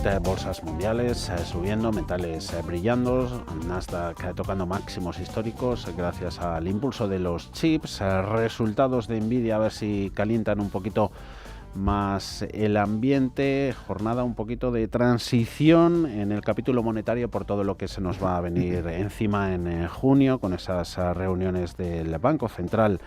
de bolsas mundiales subiendo, metales brillando, Nasdaq tocando máximos históricos gracias al impulso de los chips, resultados de Nvidia a ver si calientan un poquito más el ambiente, jornada un poquito de transición en el capítulo monetario por todo lo que se nos va a venir encima en junio con esas reuniones del Banco Central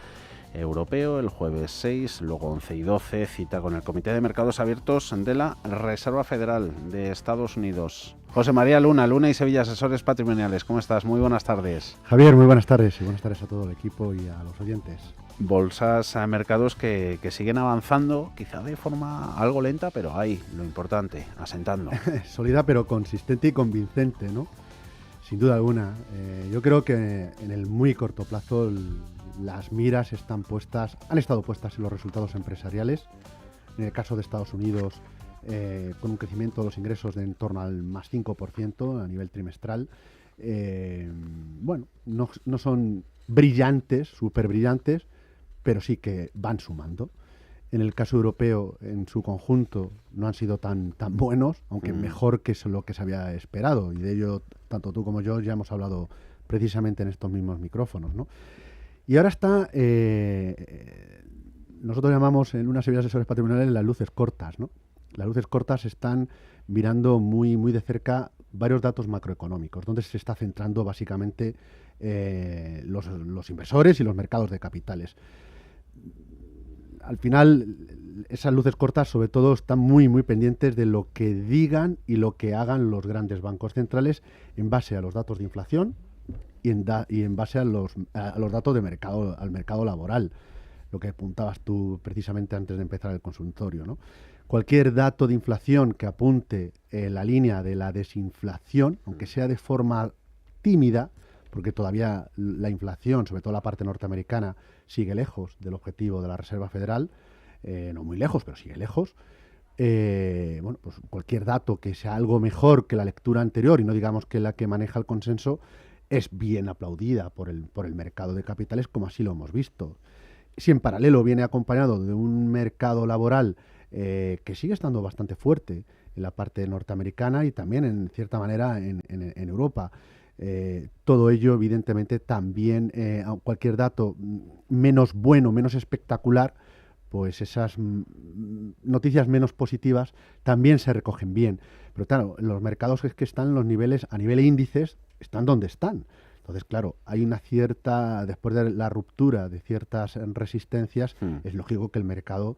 Europeo el jueves 6, luego 11 y 12, cita con el Comité de Mercados Abiertos de la Reserva Federal de Estados Unidos. José María Luna, Luna y Sevilla, asesores patrimoniales, ¿cómo estás? Muy buenas tardes. Javier, muy buenas tardes y buenas tardes a todo el equipo y a los oyentes. Bolsas a mercados que siguen avanzando, quizá de forma algo lenta, pero ahí, lo importante, asentando. Sólida pero consistente y convincente, ¿no? Sin duda alguna. Yo creo que en el muy corto plazo las miras han estado puestas en los resultados empresariales. En el caso de Estados Unidos, con un crecimiento de los ingresos de en torno al más 5% a nivel trimestral. Bueno, no son brillantes, súper brillantes, pero sí que van sumando. En el caso europeo, en su conjunto, no han sido tan buenos, aunque mejor que lo que se había esperado. Y de ello, tanto tú como yo ya hemos hablado precisamente en estos mismos micrófonos, ¿no? Y ahora está, nosotros llamamos en una serie de asesores patrimoniales las luces cortas, ¿no? Las luces cortas están mirando muy de cerca varios datos macroeconómicos, donde se está centrando básicamente los inversores y los mercados de capitales. Al final, esas luces cortas sobre todo están muy pendientes de lo que digan y lo que hagan los grandes bancos centrales en base a los datos de inflación y en base a los datos de mercado, al mercado laboral, lo que apuntabas tú precisamente antes de empezar el consultorio, ¿no? Cualquier dato de inflación que apunte la línea de la desinflación, aunque sea de forma tímida, porque todavía la inflación, sobre todo la parte norteamericana, sigue lejos del objetivo de la Reserva Federal, no muy lejos, pero sigue lejos. Bueno, pues cualquier dato que sea algo mejor que la lectura anterior, y no digamos que la que maneja el consenso, es bien aplaudida por el mercado de capitales, como así lo hemos visto. Si en paralelo viene acompañado de un mercado laboral que sigue estando bastante fuerte en la parte norteamericana y también, en cierta manera, en Europa. Todo ello, evidentemente, también, cualquier dato menos bueno, menos espectacular, pues esas noticias menos positivas también se recogen bien. Pero claro, los mercados es que están los niveles, a nivel de índices, están donde están. Entonces, claro, hay una cierta, después de la ruptura de ciertas resistencias, es lógico que el mercado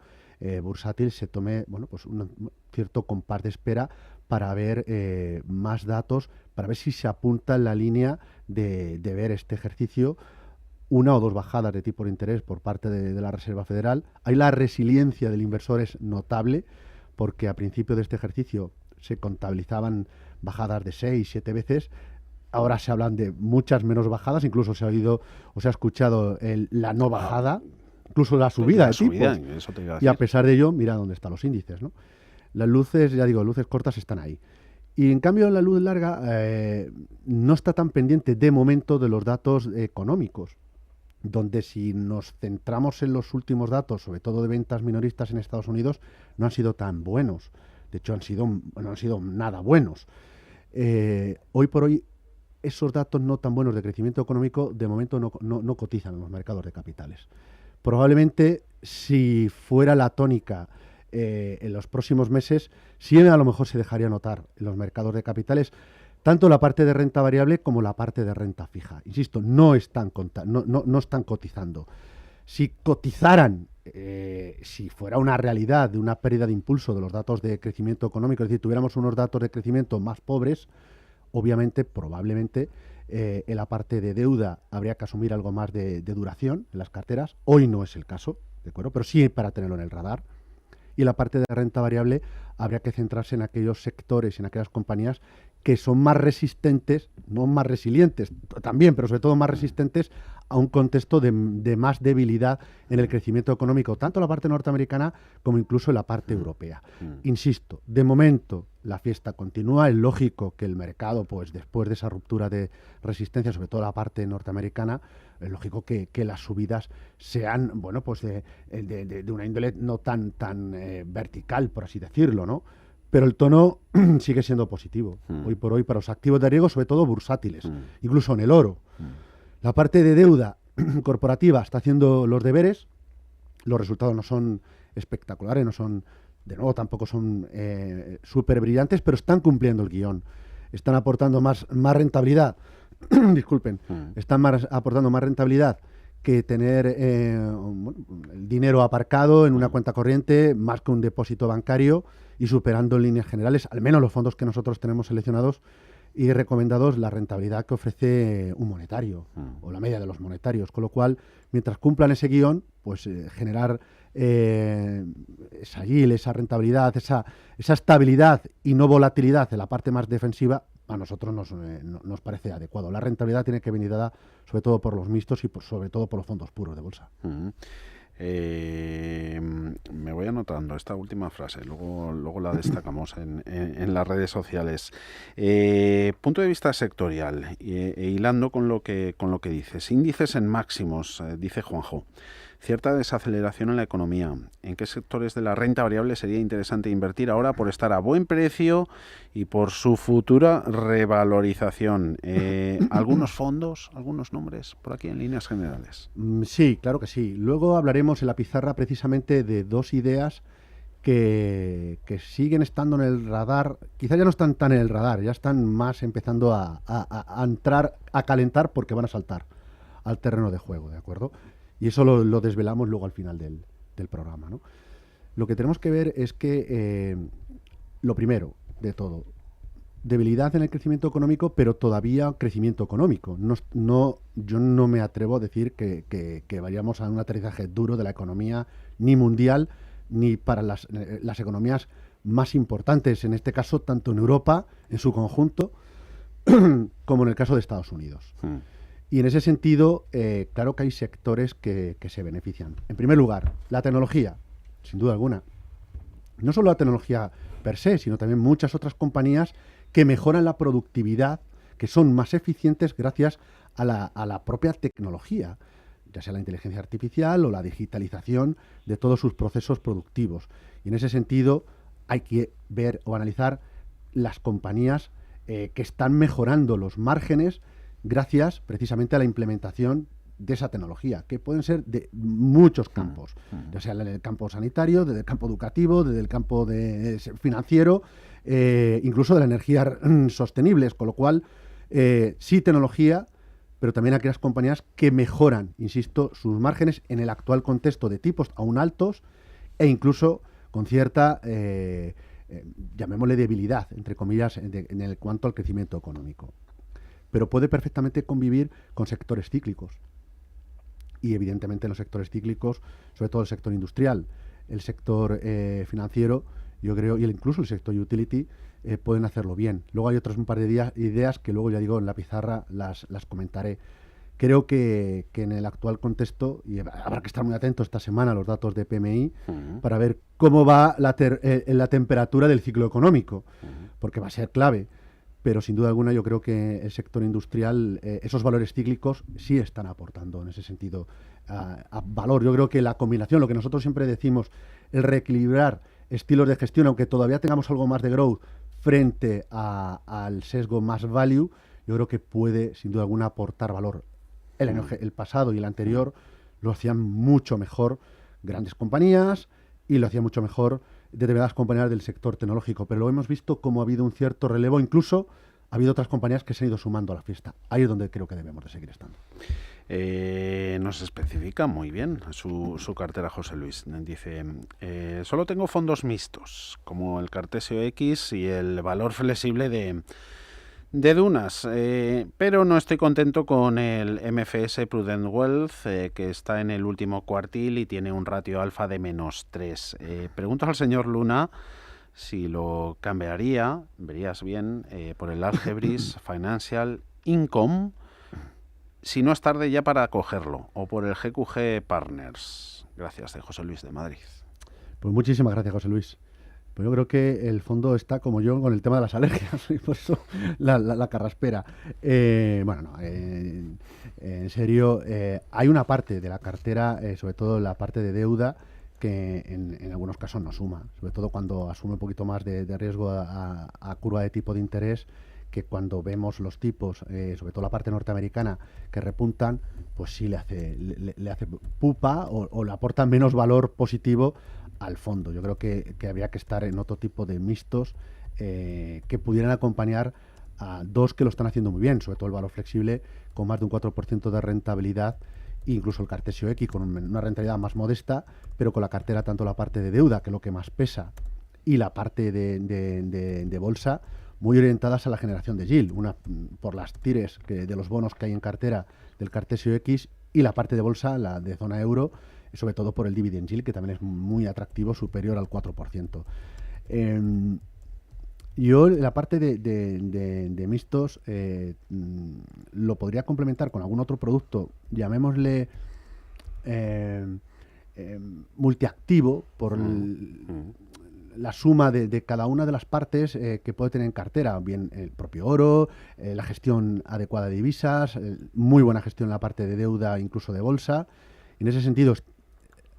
bursátil se tome, bueno, pues un cierto compás de espera para ver más datos, para ver si se apunta en la línea de ver este ejercicio una o dos bajadas de tipo de interés por parte de la Reserva Federal. Ahí la resiliencia del inversor es notable, porque a principio de este ejercicio se contabilizaban bajadas de 6, 7 veces. Ahora se hablan de muchas menos bajadas, incluso se ha oído o se ha escuchado la no bajada, incluso la subida de tipos. Eso te iba a y a decir. pesar de ello, mira dónde están los índices, ¿no? Las luces, ya digo, luces cortas están ahí. Y en cambio la luz larga no está tan pendiente de momento de los datos económicos, donde si nos centramos en los últimos datos, sobre todo de ventas minoristas en Estados Unidos, no han sido tan buenos. De hecho, no han sido nada buenos. Hoy por hoy, esos datos no tan buenos de crecimiento económico, de momento no cotizan en los mercados de capitales. Probablemente, si fuera la tónica en los próximos meses, sí a lo mejor se dejaría notar en los mercados de capitales, tanto la parte de renta variable como la parte de renta fija. Insisto, no están cotizando. Si cotizaran, si fuera una realidad de una pérdida de impulso de los datos de crecimiento económico, es decir, tuviéramos unos datos de crecimiento más pobres, obviamente, probablemente, en la parte de deuda habría que asumir algo más de duración en las carteras. Hoy no es el caso, ¿de acuerdo? Pero sí para tenerlo en el radar. Y la parte de renta variable habría que centrarse en aquellos sectores y en aquellas compañías que son más resistentes, no más resilientes también, pero sobre todo más resistentes a un contexto de más debilidad en el crecimiento económico, tanto en la parte norteamericana como incluso en la parte europea. Insisto, de momento la fiesta continúa. Es lógico que el mercado, pues después de esa ruptura de resistencia, sobre todo la parte norteamericana, es lógico que las subidas sean, bueno, pues de una índole no tan vertical, por así decirlo, ¿no? pero el tono sigue siendo positivo. Hoy por hoy para los activos de riesgo, sobre todo bursátiles, incluso en el oro. La parte de deuda corporativa está haciendo los deberes, los resultados no son espectaculares, no son, de nuevo, tampoco son súper brillantes, pero están cumpliendo el guión. Están aportando más rentabilidad, disculpen, están aportando más rentabilidad que tener el dinero aparcado en una cuenta corriente, más que un depósito bancario, y superando en líneas generales, al menos los fondos que nosotros tenemos seleccionados y recomendados, la rentabilidad que ofrece un monetario o la media de los monetarios. Con lo cual, mientras cumplan ese guión, pues generar esa yield, esa rentabilidad, esa estabilidad y no volatilidad en la parte más defensiva, a nosotros nos parece adecuado. La rentabilidad tiene que venir dada sobre todo por los mixtos y sobre todo por los fondos puros de bolsa. Me voy anotando esta última frase, luego la destacamos en las redes sociales. Punto de vista sectorial, hilando con lo que dices. Índices en máximos, dice Juanjo. Cierta desaceleración en la economía. ¿En qué sectores de la renta variable sería interesante invertir ahora por estar a buen precio y por su futura revalorización? ¿Algunos fondos, algunos nombres por aquí en líneas generales? Sí, claro que sí. Luego hablaremos en la pizarra precisamente de dos ideas que siguen estando en el radar. Quizás ya no están tan en el radar, ya están más empezando a entrar, a calentar porque van a saltar al terreno de juego, ¿de acuerdo? Y eso lo desvelamos luego al final del programa, ¿no? Lo que tenemos que ver es que, lo primero de todo, debilidad en el crecimiento económico, pero todavía crecimiento económico. Yo no me atrevo a decir que vayamos a un aterrizaje duro de la economía, ni mundial, ni para las economías más importantes, en este caso, tanto en Europa, en su conjunto, como en el caso de Estados Unidos. Y en ese sentido, claro que hay sectores que se benefician. En primer lugar, la tecnología, sin duda alguna. No solo la tecnología per se, sino también muchas otras compañías que mejoran la productividad, que son más eficientes gracias a la propia tecnología, ya sea la inteligencia artificial o la digitalización de todos sus procesos productivos. Y en ese sentido, hay que ver o analizar las compañías que están mejorando los márgenes gracias precisamente a la implementación de esa tecnología, que pueden ser de muchos campos, ya sea en el campo sanitario, desde el campo educativo, desde el campo financiero, incluso de la energía sostenibles, con lo cual sí tecnología, pero también aquellas compañías que mejoran, insisto, sus márgenes en el actual contexto de tipos aún altos e incluso con cierta, llamémosle debilidad, entre comillas, en el cuanto al crecimiento económico. Pero puede perfectamente convivir con sectores cíclicos. Y evidentemente en los sectores cíclicos, sobre todo el sector industrial, el sector financiero, yo creo, y incluso el sector utility, pueden hacerlo bien. Luego hay un par de ideas que luego, ya digo, en la pizarra las comentaré. Creo que en el actual contexto, y habrá que estar muy atento esta semana a los datos de PMI, para ver cómo va la temperatura del ciclo económico, porque va a ser clave. Pero sin duda alguna yo creo que el sector industrial, esos valores cíclicos sí están aportando en ese sentido a valor. Yo creo que la combinación, lo que nosotros siempre decimos, el reequilibrar estilos de gestión, aunque todavía tengamos algo más de growth frente al sesgo más value, yo creo que puede sin duda alguna aportar valor. El pasado y el anterior lo hacían mucho mejor grandes compañías y lo hacían mucho mejor determinadas compañías del sector tecnológico, pero lo hemos visto como ha habido un cierto relevo, incluso ha habido otras compañías que se han ido sumando a la fiesta. Ahí es donde creo que debemos de seguir estando. Nos especifica muy bien su cartera José Luis. Dice, solo tengo fondos mixtos, como el Cartesio X y el valor flexible de Dunas, pero no estoy contento con el MFS Prudent Wealth, que está en el último cuartil y tiene un ratio alfa de -3. Pregunto al señor Luna si lo cambiaría, verías bien, por el Algebris Financial Income, si no es tarde ya para cogerlo, o por el GQG Partners. Gracias, de José Luis de Madrid. Pues muchísimas gracias, José Luis. Pues yo creo que el fondo está como yo con el tema de las alergias y por eso la carraspera. En serio, hay una parte de la cartera, sobre todo la parte de deuda, que en algunos casos no suma, sobre todo cuando asume un poquito más de riesgo a curva de tipo de interés, que cuando vemos los tipos, sobre todo la parte norteamericana, que repuntan, pues sí le hace pupa o le aporta menos valor positivo al fondo. Yo creo que habría que estar en otro tipo de mixtos que pudieran acompañar a dos que lo están haciendo muy bien, sobre todo el valor flexible con más de un 4% de rentabilidad, incluso el Cartesio X con una rentabilidad más modesta, pero con la cartera, tanto la parte de deuda, que es lo que más pesa, y la parte de bolsa, muy orientadas a la generación de yield, una por las tires de los bonos que hay en cartera del Cartesio X, y la parte de bolsa, la de zona euro, sobre todo por el dividend yield, que también es muy atractivo, superior al 4%. Yo la parte de mixtos lo podría complementar con algún otro producto, llamémosle multiactivo, por la suma de cada una de las partes que puede tener en cartera, bien el propio oro, la gestión adecuada de divisas, muy buena gestión en la parte de deuda, incluso de bolsa. En ese sentido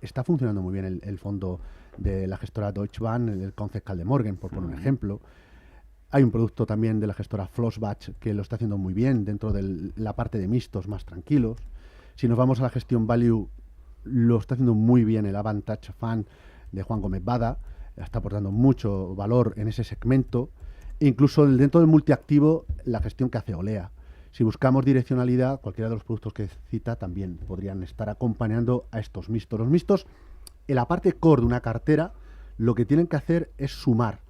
está funcionando muy bien el fondo de la gestora Deutsche Bank, el Concept Kaldemorgen, por poner un ejemplo. Hay un producto también de la gestora Flossbach que lo está haciendo muy bien dentro de la parte de mixtos más tranquilos. Si nos vamos a la gestión value, lo está haciendo muy bien el Avantage Fund de Juan Gómez Bada, está aportando mucho valor en ese segmento. E incluso dentro del multiactivo, la gestión que hace Olea. Si buscamos direccionalidad, cualquiera de los productos que cita también podrían estar acompañando a estos mixtos. Los mixtos, en la parte core de una cartera, lo que tienen que hacer es sumar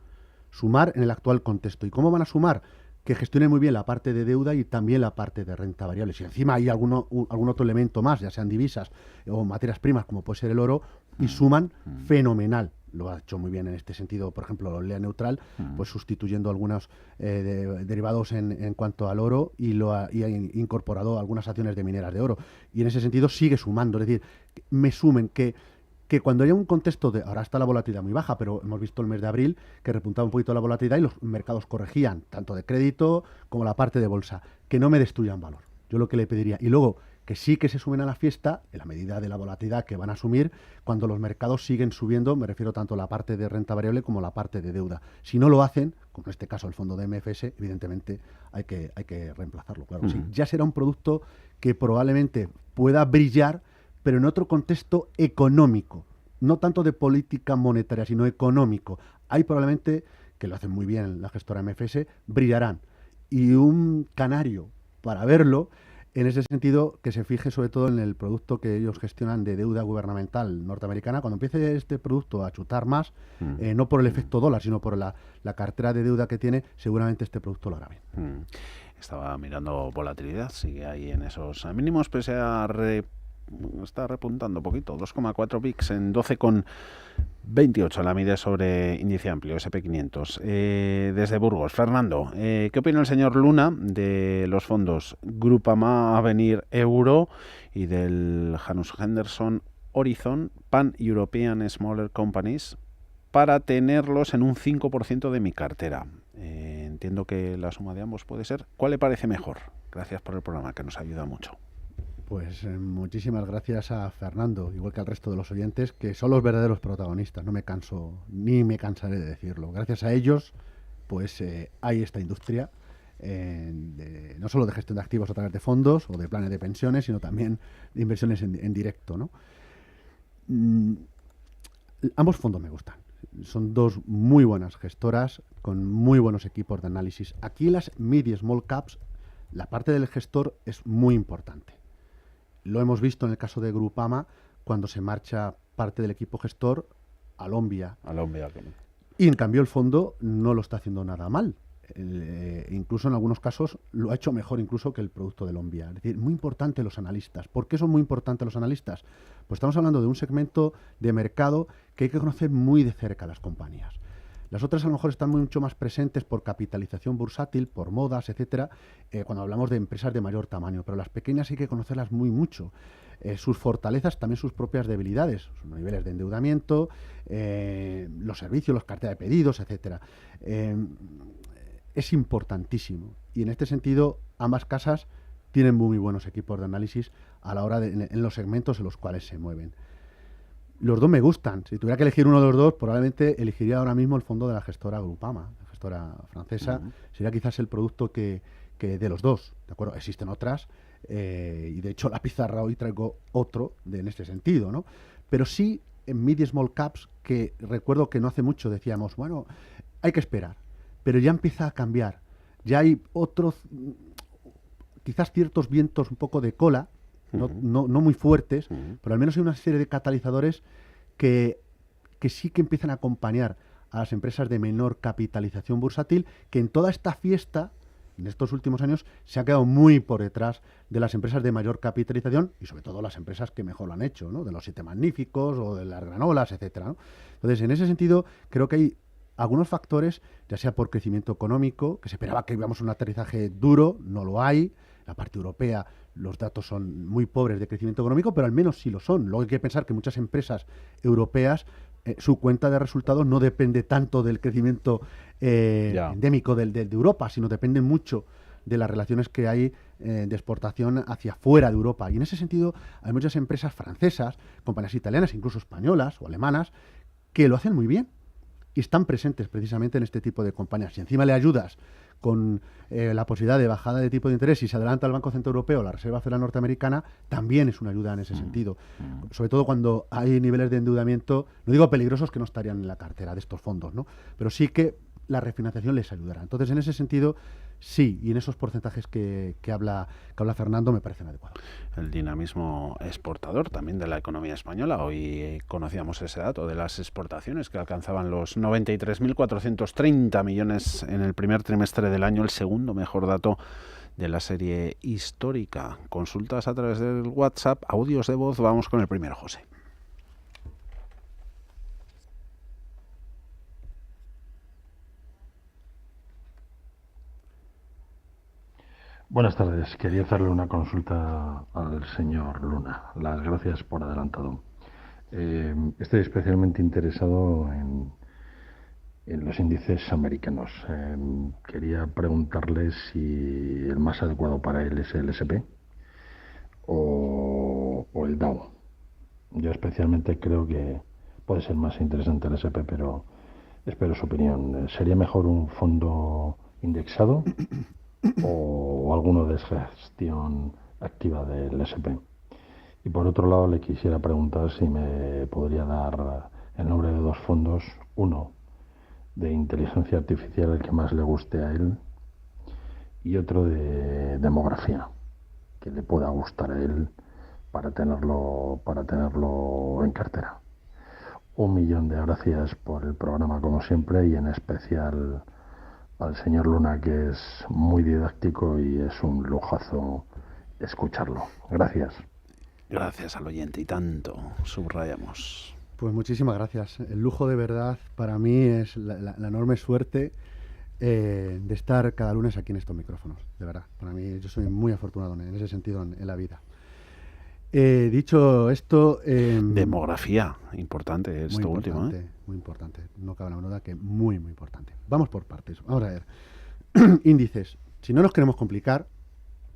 en el actual contexto. ¿Y cómo van a sumar? Que gestionen muy bien la parte de deuda y también la parte de renta variable. Si encima hay algún otro elemento más, ya sean divisas o materias primas, como puede ser el oro, y suman, fenomenal. Lo ha hecho muy bien en este sentido, por ejemplo, Olea Neutral, pues sustituyendo algunos derivados en cuanto al oro y ha incorporado algunas acciones de mineras de oro. Y en ese sentido sigue sumando. Es decir, me sumen que cuando haya un contexto ahora está la volatilidad muy baja, pero hemos visto el mes de abril que repuntaba un poquito la volatilidad y los mercados corregían, tanto de crédito como la parte de bolsa, que no me destruyan valor. Yo lo que le pediría. Y luego, que sí que se sumen a la fiesta, en la medida de la volatilidad que van a asumir, cuando los mercados siguen subiendo, me refiero tanto a la parte de renta variable como a la parte de deuda. Si no lo hacen, como en este caso el fondo de MFS, evidentemente hay que reemplazarlo. Claro, sí, ya será un producto que probablemente pueda brillar, pero en otro contexto económico, no tanto de política monetaria, sino económico. Ahí probablemente, que lo hacen muy bien la gestora MFS, brillarán. Y un canario para verlo, en ese sentido, que se fije sobre todo en el producto que ellos gestionan de deuda gubernamental norteamericana. Cuando empiece este producto a chutar más, no por el efecto dólar, sino por la cartera de deuda que tiene, seguramente este producto lo hará bien. Estaba mirando volatilidad, sigue ahí en esos mínimos, pese a está repuntando un poquito, 2,4 VIX en 12,28 la medida sobre índice amplio, SP500. Desde Burgos, Fernando, ¿qué opina el señor Luna de los fondos Groupama Avenir Euro y del Janus Henderson Horizon Pan European Smaller Companies para tenerlos en un 5% de mi cartera? Entiendo que la suma de ambos puede ser. ¿Cuál le parece mejor? Gracias por el programa, que nos ayuda mucho. Pues muchísimas gracias a Fernando, igual que al resto de los oyentes, que son los verdaderos protagonistas. No me canso, ni me cansaré de decirlo. Gracias a ellos, pues hay esta industria, no solo de gestión de activos a través de fondos o de planes de pensiones, sino también de inversiones en directo, ¿no? Ambos fondos me gustan. Son dos muy buenas gestoras con muy buenos equipos de análisis. Aquí en las mid y small caps, la parte del gestor es muy importante. Lo hemos visto en el caso de Groupama, cuando se marcha parte del equipo gestor a Lombia. Y en cambio el fondo no lo está haciendo nada mal. Incluso en algunos casos lo ha hecho mejor incluso que el producto de Lombia. Es decir, muy importante los analistas. ¿Por qué son muy importantes los analistas? Pues estamos hablando de un segmento de mercado que hay que conocer muy de cerca a las compañías. Las otras a lo mejor están mucho más presentes por capitalización bursátil, por modas, etcétera, cuando hablamos de empresas de mayor tamaño, pero las pequeñas hay que conocerlas mucho. Sus fortalezas, también sus propias debilidades, sus niveles de endeudamiento, los servicios, los carteras de pedidos, etcétera. Es importantísimo. Y en este sentido, ambas casas tienen muy buenos equipos de análisis a la hora en los segmentos en los cuales se mueven. Los dos me gustan. Si tuviera que elegir uno de los dos, probablemente elegiría ahora mismo el fondo de la gestora Groupama, la gestora francesa. Sería quizás el producto que de los dos, ¿de acuerdo? Existen otras, y de hecho la pizarra hoy traigo otro en este sentido, ¿no? Pero sí en mid y small caps, que recuerdo que no hace mucho decíamos, bueno, hay que esperar, pero ya empieza a cambiar. Ya hay otros, quizás ciertos vientos un poco de cola, no muy fuertes, pero al menos hay una serie de catalizadores que sí que empiezan a acompañar a las empresas de menor capitalización bursátil, que en toda esta fiesta, en estos últimos años, se ha quedado muy por detrás de las empresas de mayor capitalización y sobre todo las empresas que mejor lo han hecho, ¿no? De los 7 magníficos o de las granolas, etcétera, ¿no? Entonces, en ese sentido, creo que hay algunos factores, ya sea por crecimiento económico, que se esperaba que íbamos a un aterrizaje duro, no lo hay. La parte europea, los datos son muy pobres de crecimiento económico, pero al menos sí lo son. Luego hay que pensar que muchas empresas europeas, su cuenta de resultados no depende tanto del crecimiento endémico de Europa, sino depende mucho de las relaciones que hay de exportación hacia fuera de Europa. Y en ese sentido hay muchas empresas francesas, compañías italianas, incluso españolas o alemanas, que lo hacen muy bien y están presentes precisamente en este tipo de compañías. Si encima le ayudas con la posibilidad de bajada de tipo de interés y se adelanta el Banco Central Europeo, la Reserva Federal Norteamericana, también es una ayuda en ese sentido. Sobre todo cuando hay niveles de endeudamiento, no digo peligrosos, que no estarían en la cartera de estos fondos, ¿no? Pero sí que la refinanciación les ayudará. Entonces, en ese sentido, sí, y en esos porcentajes que habla Fernando me parecen adecuados. El dinamismo exportador también de la economía española. Hoy conocíamos ese dato de las exportaciones que alcanzaban los 93.430 millones en el primer trimestre del año, el segundo mejor dato de la serie histórica. Consultas a través del WhatsApp, audios de voz. Vamos con el primero, José. Buenas tardes. Quería hacerle una consulta al señor Luna. Las gracias por adelantado. Estoy especialmente interesado en los índices americanos. Quería preguntarle si el más adecuado para él es el S&P o el Dow. Yo especialmente creo que puede ser más interesante el S&P, pero espero su opinión. ¿Sería mejor un fondo indexado o alguno de gestión activa del S&P? Y por otro lado, le quisiera preguntar si me podría dar el nombre de dos fondos, uno de inteligencia artificial, el que más le guste a él, y otro de demografía, que le pueda gustar a él para tenerlo en cartera. 1.000.000 de gracias por el programa, como siempre, y en especial al señor Luna, que es muy didáctico y es un lujazo escucharlo. Gracias. Gracias al oyente, y tanto subrayamos. Pues muchísimas gracias. El lujo de verdad para mí es la enorme suerte de estar cada lunes aquí en estos micrófonos. De verdad, para mí yo soy muy afortunado en ese sentido en la vida. Dicho esto... demografía, importante esto último. Muy importante, no cabe la duda que muy, muy importante. Vamos por partes, vamos a ver. Índices, si no nos queremos complicar,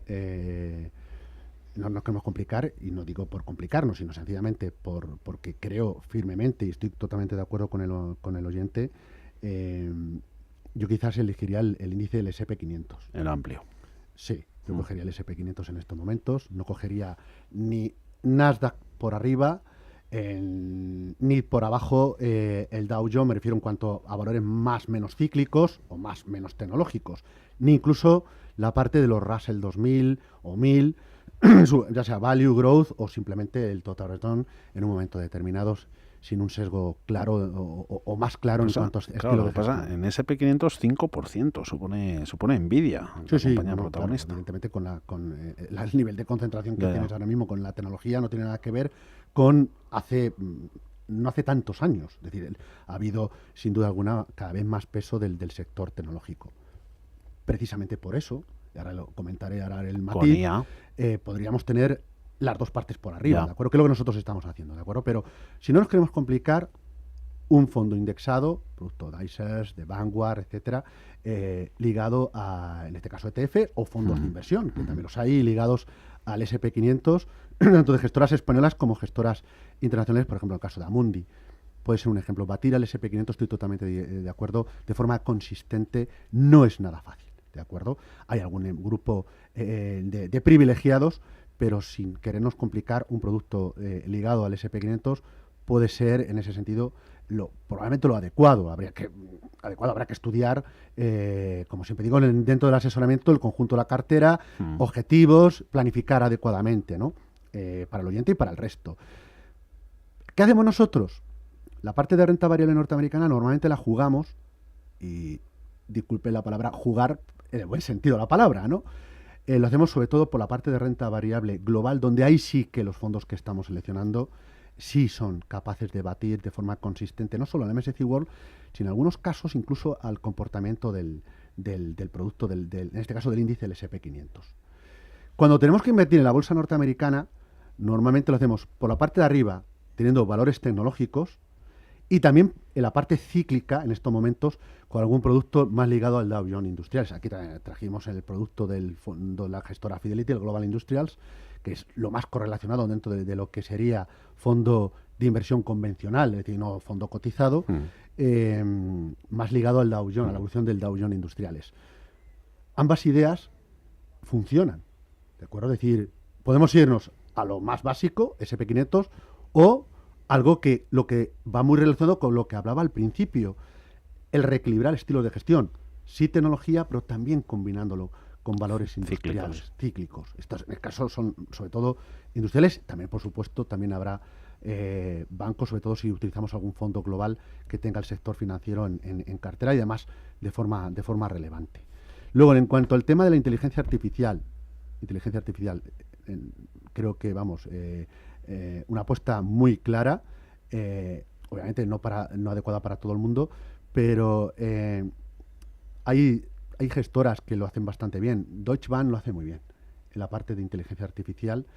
no nos queremos complicar, y no digo por complicarnos, sino sencillamente porque creo firmemente, y estoy totalmente de acuerdo con el oyente, yo quizás elegiría el índice del S&P 500. El amplio. Sí, yo cogería el S&P 500 en estos momentos, no cogería ni Nasdaq por arriba, ni por abajo el Dow Jones, me refiero en cuanto a valores más menos cíclicos o más menos tecnológicos, ni incluso la parte de los Russell 2000 o 1000, ya sea Value, Growth o simplemente el Total Return en un momento determinado, sin un sesgo claro o más claro en cuanto a estilo de gestión. En S&P 500 5% supone Nvidia, la compañía protagonista. Claro, evidentemente con el nivel de concentración que tienes ahora mismo con la tecnología no tiene nada que ver con no hace tantos años. Es decir, ha habido sin duda alguna cada vez más peso del sector tecnológico. Precisamente por eso, y ahora lo comentaré, ahora el matiz, podríamos tener las dos partes por arriba, ¿de acuerdo? Que es lo que nosotros estamos haciendo, ¿de acuerdo? Pero si no nos queremos complicar, un fondo indexado, producto de iShares, de Vanguard, etcétera, ligado a, en este caso, ETF o fondos de inversión, que también los hay ligados al SP500, tanto de gestoras españolas como gestoras internacionales, por ejemplo, el caso de Amundi. Puede ser un ejemplo. Batir al SP500, estoy totalmente de acuerdo, de forma consistente, no es nada fácil, ¿de acuerdo? Hay algún grupo de privilegiados, pero sin querernos complicar, un producto ligado al SP500 puede ser, en ese sentido, probablemente lo adecuado. Habrá que estudiar, como siempre digo, dentro del asesoramiento, el conjunto de la cartera, objetivos, planificar adecuadamente, ¿no? Para el oyente y para el resto. ¿Qué hacemos nosotros? La parte de renta variable norteamericana normalmente la jugamos, y disculpen la palabra jugar en el buen sentido de la palabra, ¿no? Lo hacemos sobre todo por la parte de renta variable global, donde ahí sí que los fondos que estamos seleccionando sí son capaces de batir de forma consistente, no solo al MSCI World, sino en algunos casos incluso al comportamiento del producto, en este caso del índice del SP500. Cuando tenemos que invertir en la bolsa norteamericana, normalmente lo hacemos por la parte de arriba, teniendo valores tecnológicos, y también en la parte cíclica, en estos momentos, con algún producto más ligado al Dow Jones Industrials. Aquí trajimos el producto del fondo de la gestora Fidelity, el Global Industrials, que es lo más correlacionado dentro de lo que sería fondo de inversión convencional, es decir, no fondo cotizado, más ligado al Dow Jones, a la evolución del Dow Jones Industriales. Ambas ideas funcionan, ¿de acuerdo? Es decir, podemos irnos a lo más básico, SP500, o algo que va muy relacionado con lo que hablaba al principio, el reequilibrar estilos de gestión. Sí tecnología, pero también combinándolo con valores industriales, cíclicos. Estos en el caso son sobre todo industriales, también por supuesto también habrá bancos, sobre todo si utilizamos algún fondo global que tenga el sector financiero en cartera y además de forma relevante. Luego, en cuanto al tema de la inteligencia artificial, creo que una apuesta muy clara, obviamente no adecuada para todo el mundo, pero hay gestoras que lo hacen bastante bien. Deutsche Bank lo hace muy bien. En la parte de inteligencia artificial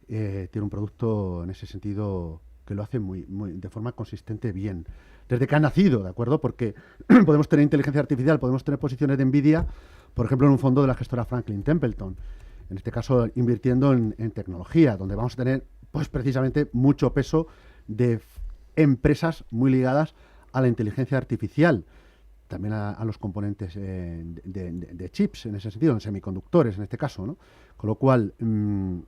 tiene un producto en ese sentido que lo hace de forma consistente bien. Desde que ha nacido, ¿de acuerdo? Porque podemos tener inteligencia artificial, podemos tener posiciones de Nvidia, por ejemplo, en un fondo de la gestora Franklin Templeton. En este caso, invirtiendo en tecnología, donde vamos a tener pues precisamente mucho peso de empresas muy ligadas a la inteligencia artificial, también a los componentes de chips, en ese sentido, en semiconductores, en este caso, ¿no? Con lo cual, una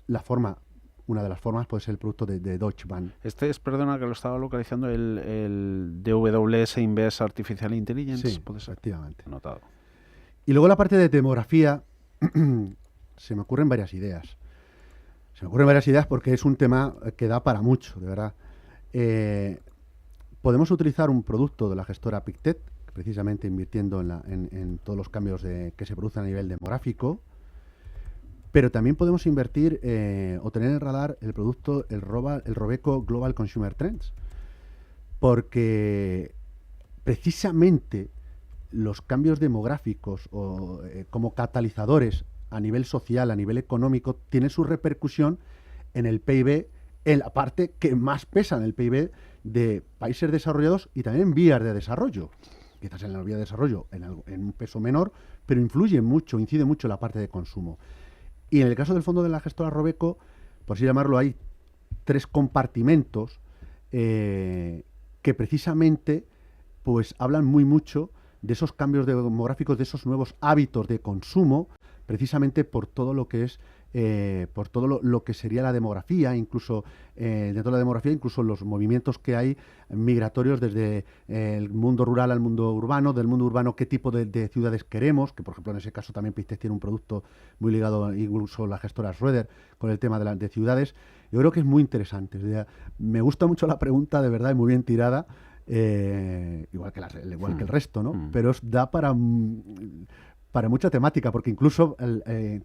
de las formas puede ser el producto de Deutsche Bank. Este es, perdona, que lo estaba localizando, el DWS Invest Artificial Intelligence. Sí, efectivamente. Anotado. Y luego la parte de demografía, se me ocurren varias ideas. Porque es un tema que da para mucho, de verdad. Podemos utilizar un producto de la gestora Pictet, precisamente invirtiendo en todos los cambios que se producen a nivel demográfico, pero también podemos invertir o tener en el radar el producto, el Robeco Global Consumer Trends, porque precisamente los cambios demográficos como catalizadores a nivel social, a nivel económico, tienen su repercusión en el PIB, en la parte que más pesa en el PIB de países desarrollados y también en vías de desarrollo. Quizás en la vía de desarrollo en un peso menor, pero incide mucho en la parte de consumo. Y en el caso del fondo de la gestora Robeco, por así llamarlo, hay 3 compartimentos que precisamente pues hablan mucho de esos cambios demográficos, de esos nuevos hábitos de consumo, precisamente por todo lo que es por todo lo que sería la demografía, incluso dentro de la demografía, incluso los movimientos que hay migratorios desde el mundo rural al mundo urbano, del mundo urbano qué tipo de ciudades queremos, que por ejemplo en ese caso también Pictet tiene un producto muy ligado, incluso la gestora Schroeder, con el tema de ciudades. Yo creo que es muy interesante. O sea, me gusta mucho la pregunta, de verdad, y muy bien tirada, igual que el resto, ¿no? Pero os da para mucha temática, porque incluso el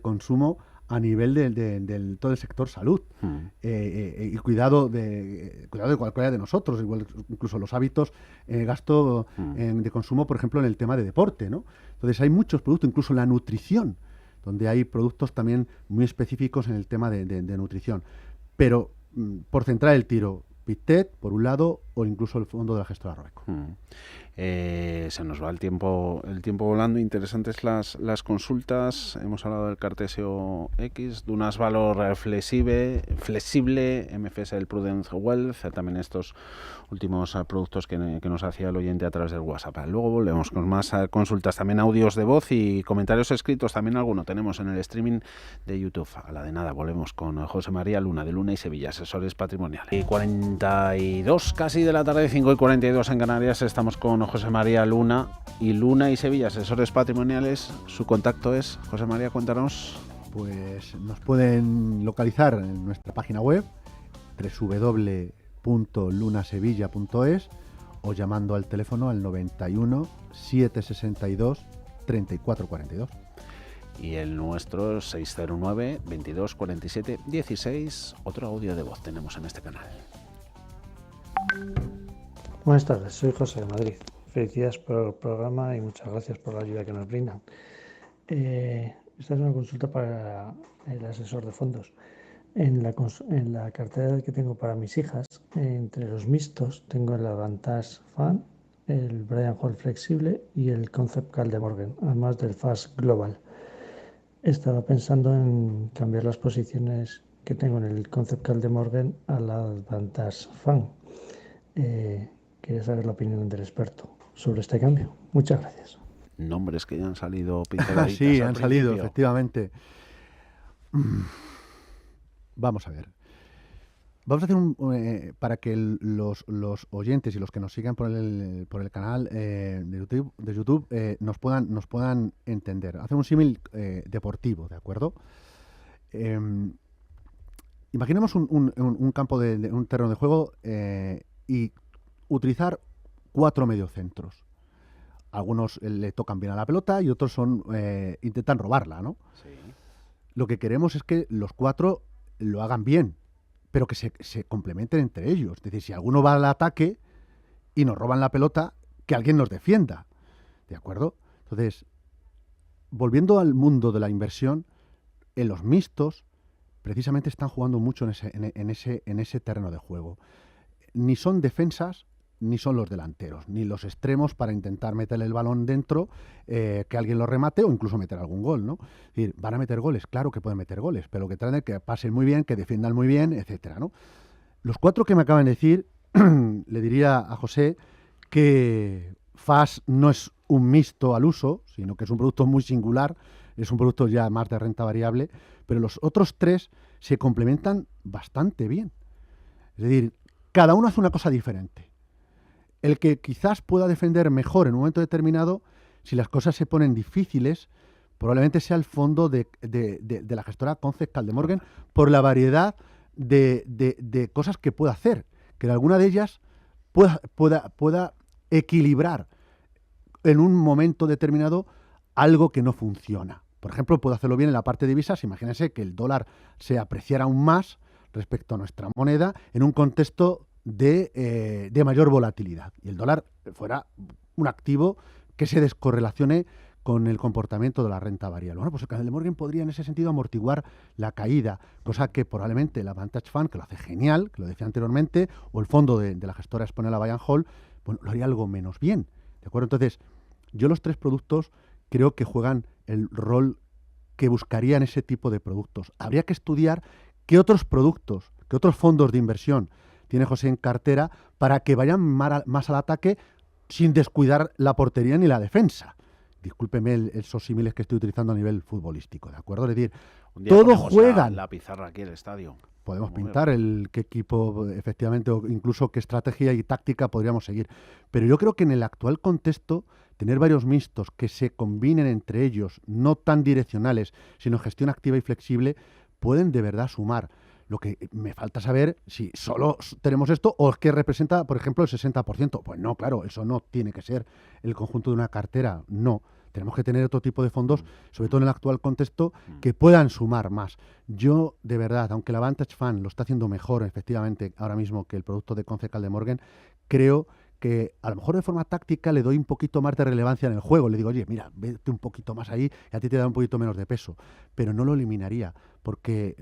consumo a nivel del todo el sector salud y cuidado de cualquiera de nosotros, igual incluso los hábitos, gasto de consumo, por ejemplo, en el tema de deporte, ¿no? Entonces hay muchos productos, incluso en la nutrición, donde hay productos también muy específicos en el tema de nutrición. Pero por centrar el tiro, Pictet, por un lado, o incluso el fondo de la gestora Robeco. Se nos va el tiempo volando. Interesantes las consultas. Hemos hablado del Cartesio X, Dunas Valor flexible, MFS del Prudence Wealth, también estos últimos productos que nos hacía el oyente a través del WhatsApp. Luego volvemos con más consultas, también audios de voz y comentarios escritos, también alguno tenemos en el streaming de YouTube. A la de nada, volvemos con José María Luna, de Luna y Sevilla, asesores patrimoniales. Y 42 casi de la tarde, 5:42 en Canarias, estamos con José María Luna y Sevilla, asesores patrimoniales. Su contacto es, José María, cuéntanos. Pues nos pueden localizar en nuestra página web www.lunasevilla.es o llamando al teléfono al 91 762 3442. Y el nuestro 609 22 47 16. Otro audio de voz tenemos en este canal. Buenas tardes, soy José de Madrid. Felicidades por el programa y muchas gracias por la ayuda que nos brindan. Esta es una consulta para el asesor de fondos. En la cartera que tengo para mis hijas, entre los mixtos, tengo el Avantage Fund, el Bryan Hall Flexible y el Concept Cal de Morgan, además del Fast Global. Estaba pensando en cambiar las posiciones que tengo en el Concept Cal de Morgan al Avantage Fund. Quería saber la opinión del experto sobre este cambio. Muchas gracias. Nombres que ya han salido pinceladitas. Sí, han salido, efectivamente. Vamos a ver. Vamos a hacer para que los oyentes y los que nos sigan por el canal de YouTube nos puedan entender. Hacer un símil deportivo, ¿de acuerdo? Imaginemos un campo un terreno de juego y utilizar 4 mediocentros. Algunos le tocan bien a la pelota y otros intentan robarla, ¿no? Sí. Lo que queremos es que los 4 lo hagan bien, pero que se complementen entre ellos. Es decir, si alguno va al ataque y nos roban la pelota, que alguien nos defienda. ¿De acuerdo? Entonces, volviendo al mundo de la inversión, en los mixtos, precisamente están jugando mucho en ese terreno de juego. Ni son defensas, ni son los delanteros, ni los extremos para intentar meterle el balón dentro, que alguien lo remate o incluso meter algún gol, ¿no? Es decir, van a meter goles, claro que pueden meter goles, pero lo que traen es que pasen muy bien, que defiendan muy bien, etcétera, ¿no? Los 4 que me acaban de decir, le diría a José que FAS no es un mixto al uso, sino que es un producto muy singular, es un producto ya más de renta variable, pero los otros 3 se complementan bastante bien. Es decir, cada uno hace una cosa diferente. El que quizás pueda defender mejor en un momento determinado, si las cosas se ponen difíciles, probablemente sea el fondo de la gestora Concept Cal de Morgan, por la variedad de cosas que pueda hacer, que en alguna de ellas pueda equilibrar en un momento determinado algo que no funciona. Por ejemplo, puede hacerlo bien en la parte de divisas. Imagínense que el dólar se apreciara aún más respecto a nuestra moneda en un contexto de mayor volatilidad y el dólar fuera un activo que se descorrelacione con el comportamiento de la renta variable. Bueno, pues el Cal de Morgan podría en ese sentido amortiguar la caída, cosa que probablemente el Avantage Fund, que lo hace genial, que lo decía anteriormente, o el fondo de la gestora española Bryan Hall, bueno, lo haría algo menos bien, ¿de acuerdo? Entonces, yo los 3 productos creo que juegan el rol que buscarían ese tipo de productos. Habría que estudiar qué otros productos, qué otros fondos de inversión tiene José en cartera para que vayan más al ataque sin descuidar la portería ni la defensa. Discúlpeme esos símiles que estoy utilizando a nivel futbolístico, ¿de acuerdo? Es decir, todos juegan. La pizarra aquí, el estadio. Podemos pintar qué equipo, efectivamente, o incluso qué estrategia y táctica podríamos seguir. Pero yo creo que en el actual contexto, tener varios mixtos que se combinen entre ellos, no tan direccionales, sino gestión activa y flexible, pueden de verdad sumar. Lo que me falta saber si solo tenemos esto o es que representa, por ejemplo, el 60%. Pues no, claro, eso no tiene que ser el conjunto de una cartera, no. Tenemos que tener otro tipo de fondos, sobre todo en el actual contexto, que puedan sumar más. Yo, de verdad, aunque el Avantage Fund lo está haciendo mejor, efectivamente, ahora mismo que el producto de Concept Cal de Morgan, creo que a lo mejor de forma táctica le doy un poquito más de relevancia en el juego. Le digo, oye, mira, vete un poquito más ahí y a ti te da un poquito menos de peso. Pero no lo eliminaría, porque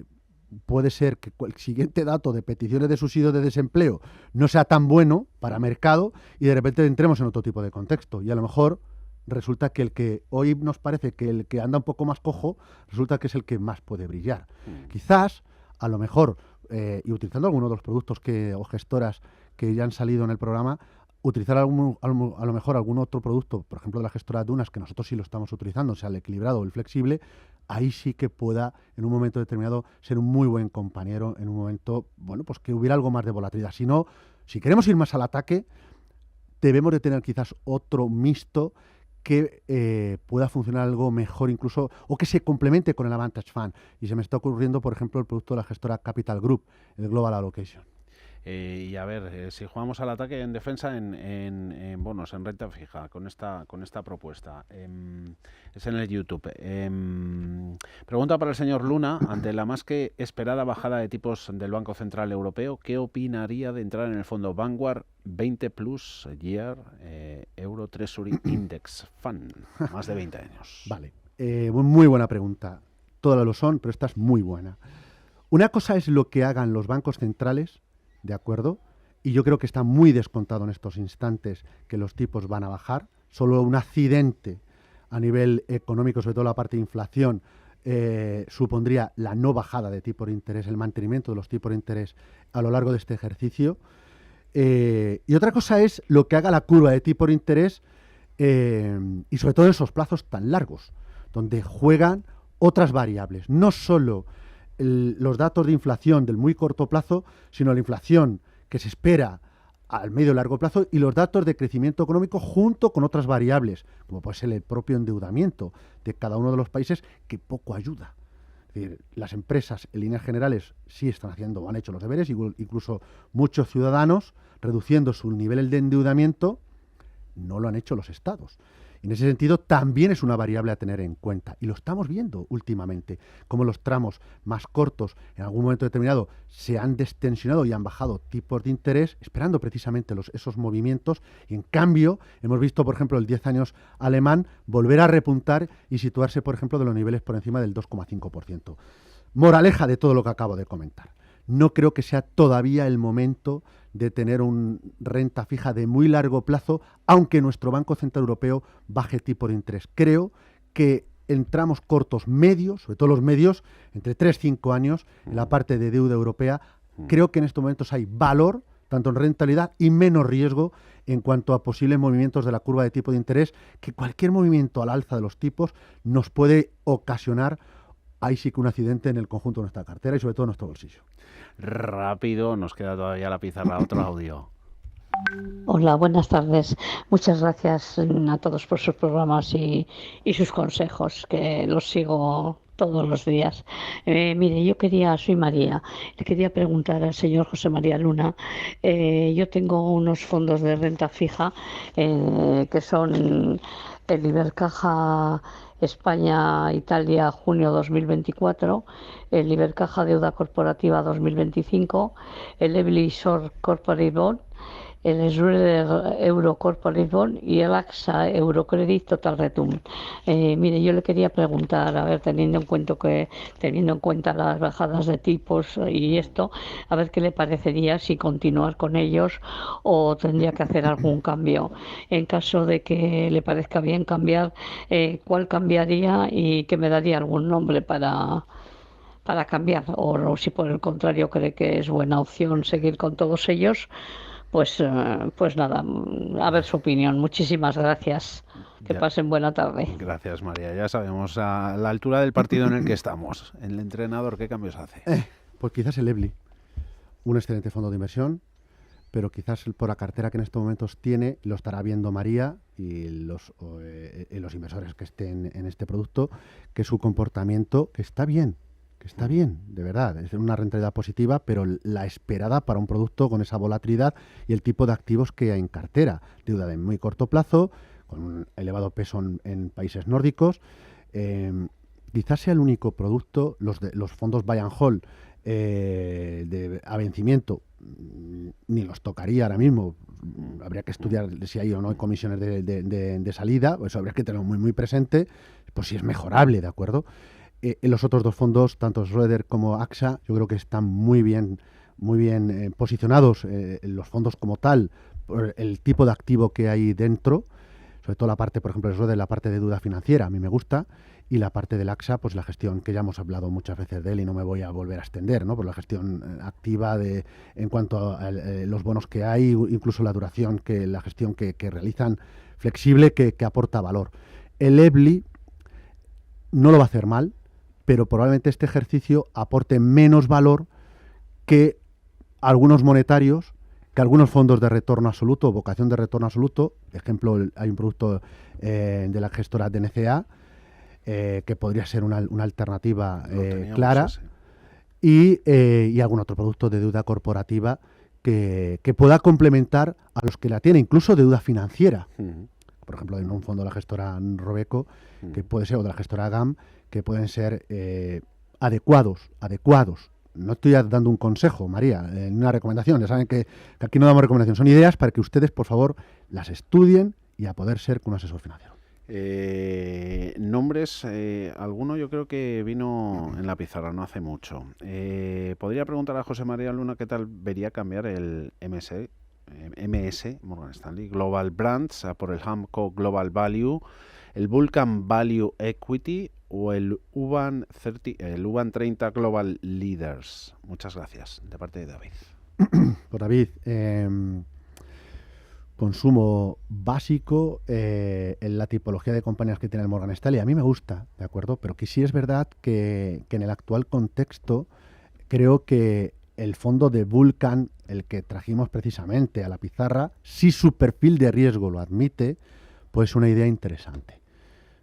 puede ser que el siguiente dato de peticiones de subsidio de desempleo no sea tan bueno para mercado y de repente entremos en otro tipo de contexto. Y a lo mejor resulta que el que hoy nos parece que el que anda un poco más cojo, resulta que es el que más puede brillar. Quizás, a lo mejor, y utilizando algunos de los productos o gestoras que ya han salido en el programa, utilizar a lo mejor algún otro producto, por ejemplo de la gestora Dunas, que nosotros sí lo estamos utilizando, sea el equilibrado o el flexible, ahí sí que pueda en un momento determinado ser un muy buen compañero, en un momento, bueno, pues que hubiera algo más de volatilidad. Si no, si queremos ir más al ataque, debemos de tener quizás otro mixto que pueda funcionar algo mejor incluso, o que se complemente con el Advantage Fund. Y se me está ocurriendo, por ejemplo, el producto de la gestora Capital Group, el Global Allocation. Y a ver, si jugamos al ataque en defensa en bonos, en renta fija, con esta propuesta, es en el YouTube. Pregunta para el señor Luna, ante la más que esperada bajada de tipos del Banco Central Europeo, ¿qué opinaría de entrar en el fondo Vanguard 20 Plus Year Euro Treasury Index Fund? Más de 20 años. Vale, muy buena pregunta. Todas lo son, pero esta es muy buena. Una cosa es lo que hagan los bancos centrales, ¿de acuerdo? Y yo creo que está muy descontado en estos instantes que los tipos van a bajar. Solo un accidente a nivel económico, sobre todo la parte de inflación, supondría la no bajada de tipo de interés, el mantenimiento de los tipos de interés a lo largo de este ejercicio. Y otra cosa es lo que haga la curva de tipo de interés y sobre todo en esos plazos tan largos, donde juegan otras variables, no solo los datos de inflación del muy corto plazo, sino la inflación que se espera al medio y largo plazo y los datos de crecimiento económico junto con otras variables, como puede ser el propio endeudamiento de cada uno de los países, que poco ayuda. Es decir, las empresas, en líneas generales, sí están haciendo, han hecho los deberes, incluso muchos ciudadanos, reduciendo su nivel de endeudamiento, no lo han hecho los estados. En ese sentido, también es una variable a tener en cuenta. Y lo estamos viendo últimamente, como los tramos más cortos, en algún momento determinado, se han destensionado y han bajado tipos de interés, esperando precisamente esos movimientos. Y en cambio, hemos visto, por ejemplo, el 10 años alemán volver a repuntar y situarse, por ejemplo, de los niveles por encima del 2,5%. Moraleja de todo lo que acabo de comentar. No creo que sea todavía el momento de tener una renta fija de muy largo plazo, aunque nuestro Banco Central Europeo baje tipo de interés. Creo que en tramos cortos medios, sobre todo los medios, entre 3 y 5 años, en la parte de deuda europea, creo que en estos momentos hay valor, tanto en rentabilidad y menos riesgo en cuanto a posibles movimientos de la curva de tipo de interés, que cualquier movimiento al alza de los tipos nos puede ocasionar ahí sí que un accidente en el conjunto de nuestra cartera y sobre todo en nuestro bolsillo. Rápido, nos queda todavía la pizarra, otro audio. Hola, buenas tardes. Muchas gracias a todos por sus programas y sus consejos, que los sigo todos los días. Mire, soy María, le quería preguntar al señor José María Luna. Yo tengo unos fondos de renta fija que son el Ibercaja España-Italia junio 2024, el Ibercaja Deuda Corporativa 2025, el Ebelisor Corporate Bond, el Schroeder Euro Corporate Bond y el AXA Eurocredit Total Return. Mire, yo le quería preguntar, a ver, teniendo en cuenta las bajadas de tipos y esto, a ver qué le parecería si continuar con ellos o tendría que hacer algún cambio. En caso de que le parezca bien cambiar, ¿cuál cambiaría y que me daría algún nombre para cambiar? O si por el contrario cree que es buena opción seguir con todos ellos, pues nada, a ver su opinión. Muchísimas gracias. Que pasen buena tarde. Gracias, María. Ya sabemos a la altura del partido en el que estamos. El entrenador, ¿qué cambios hace? Pues quizás el EBLI, un excelente fondo de inversión, pero quizás por la cartera que en estos momentos tiene, lo estará viendo María y los inversores que estén en este producto, que su comportamiento que está bien, de verdad, es una rentabilidad positiva, pero la esperada para un producto con esa volatilidad y el tipo de activos que hay en cartera. Deuda de muy corto plazo, con un elevado peso en países nórdicos. Quizás sea el único producto, los fondos buy and hold a vencimiento, ni los tocaría ahora mismo. Habría que estudiar si hay o no hay comisiones de salida, eso habría que tenerlo muy, muy presente, pues si es mejorable, ¿de acuerdo? los otros dos fondos, tanto Schroeder como AXA, yo creo que están muy bien posicionados los fondos como tal, por el tipo de activo que hay dentro, sobre todo la parte, por ejemplo, de Schroeder, la parte de deuda financiera, a mí me gusta, y la parte del AXA, pues la gestión, que ya hemos hablado muchas veces de él y no me voy a volver a extender, ¿no? Por la gestión activa en cuanto a los bonos que hay, incluso la duración, la gestión que realizan, flexible, que aporta valor. El EBLI no lo va a hacer mal, pero probablemente este ejercicio aporte menos valor que algunos monetarios, que algunos fondos de retorno absoluto, vocación de retorno absoluto. Ejemplo, hay un producto de la gestora DNCA que podría ser una alternativa clara, y algún otro producto de deuda corporativa que pueda complementar a los que la tienen, incluso deuda financiera. Por ejemplo, en un fondo de la gestora Robeco, que puede ser, o de la gestora GAM, que pueden ser adecuados. No estoy dando un consejo, María, una recomendación. Ya saben que aquí no damos recomendación, son ideas para que ustedes, por favor, las estudien y a poder ser con un asesor financiero. Nombres, alguno yo creo que vino en la pizarra no hace mucho. Podría preguntar a José María Luna qué tal vería cambiar el MS, Morgan Stanley Global Brands, por el Hamco Global Value, el Vulcan Value Equity o el UBAN 30 Global Leaders. Muchas gracias, de parte de David. Pues David, consumo básico en la tipología de compañías que tiene el Morgan Stanley. A mí me gusta, ¿de acuerdo? Pero que sí es verdad que en el actual contexto creo que el fondo de Vulcan, el que trajimos precisamente a la pizarra, si su perfil de riesgo lo admite, pues una idea interesante.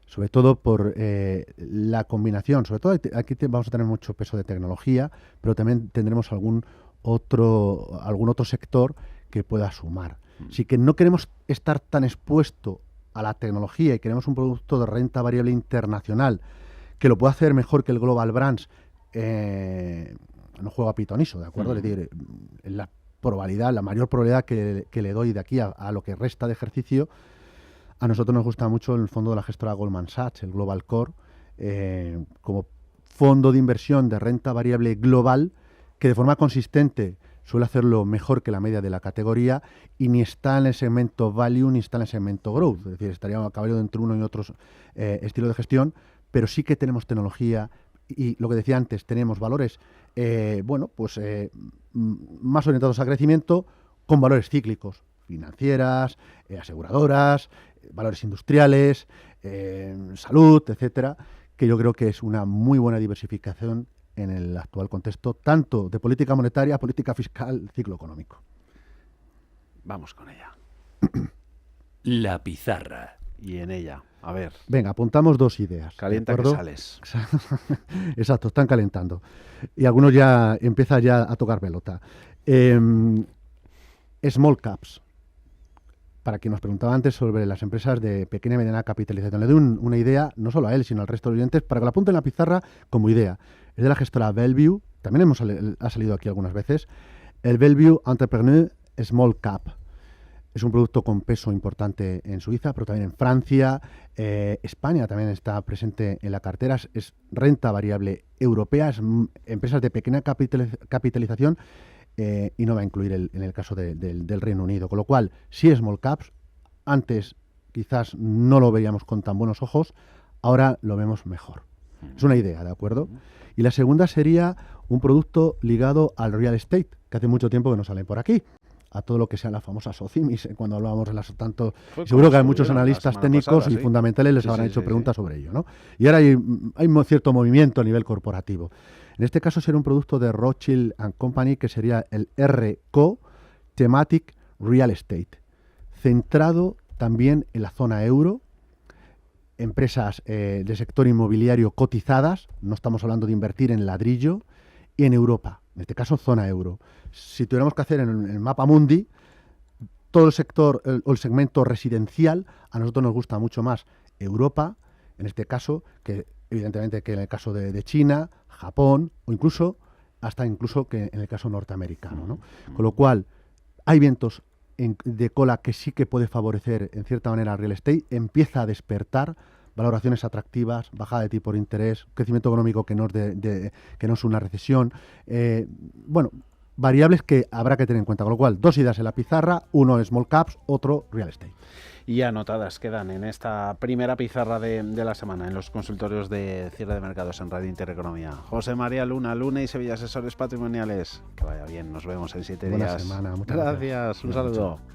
Sobre todo por la combinación. Sobre todo aquí vamos a tener mucho peso de tecnología, pero también tendremos algún otro sector que pueda sumar. Así que no queremos estar tan expuesto a la tecnología y queremos un producto de renta variable internacional que lo pueda hacer mejor que el Global Brands. No juego a pitoniso, ¿de acuerdo? Es decir, la mayor probabilidad que le doy de aquí a lo que resta de ejercicio. A nosotros nos gusta mucho el fondo de la gestora Goldman Sachs, el Global Core, como fondo de inversión de renta variable global, que de forma consistente suele hacerlo mejor que la media de la categoría y ni está en el segmento value ni está en el segmento growth. Es decir, estaría a caballo entre uno y otro estilo de gestión, pero sí que tenemos tecnología y lo que decía antes, tenemos valores más orientados a crecimiento con valores cíclicos, financieras, aseguradoras, valores industriales, salud, etcétera, que yo creo que es una muy buena diversificación en el actual contexto, tanto de política monetaria, política fiscal, ciclo económico. Vamos con ella. La pizarra. Y en ella, a ver. Venga, apuntamos dos ideas. Calienta que sales. Exacto, están calentando. Y algunos ya empiezan ya a tocar pelota. Small caps. Para quien nos preguntaba antes sobre las empresas de pequeña y mediana capitalización. Le doy una idea, no solo a él, sino al resto de los oyentes, para que la apunten en la pizarra como idea. Es de la gestora Bellevue, también ha salido aquí algunas veces, el Bellevue Entrepreneur Small Cap. Es un producto con peso importante en Suiza, pero también en Francia. España también está presente en la cartera. Es renta variable europea, es empresas de pequeña capitalización, y no va a incluir en el caso del Reino Unido. Con lo cual, sí small caps, antes quizás no lo veíamos con tan buenos ojos, ahora lo vemos mejor. Es una idea, ¿de acuerdo? Y la segunda sería un producto ligado al real estate, que hace mucho tiempo que no sale por aquí, a todo lo que sea la famosa SOCIMIS, cuando hablábamos de las tanto... Seguro que hay muchos analistas técnicos y fundamentales les habrán hecho preguntas sobre ello, ¿no? Y ahora hay cierto movimiento a nivel corporativo. En este caso sería un producto de Rothschild & Company, que sería el RCO Thematic Real Estate, centrado también en la zona euro, empresas del sector inmobiliario cotizadas, no estamos hablando de invertir en ladrillo, y en Europa, en este caso zona euro. Si tuviéramos que hacer en el mapa mundi, todo el sector o el segmento residencial, a nosotros nos gusta mucho más Europa, en este caso, que evidentemente que en el caso de China, Japón, o incluso que en el caso norteamericano, ¿no? Con lo cual, hay vientos de cola que sí que puede favorecer en cierta manera al real estate, empieza a despertar, valoraciones atractivas, bajada de tipo de interés, crecimiento económico que no es una recesión. Bueno, variables que habrá que tener en cuenta. Con lo cual, 2 ideas en la pizarra, uno small caps, otro real estate. Y anotadas quedan en esta primera pizarra de la semana en los consultorios de cierre de mercados en Radio Intereconomía. José María Luna y Sevilla Asesores Patrimoniales. Que vaya bien, nos vemos en 7 días. Buena semana, muchas gracias. Un saludo.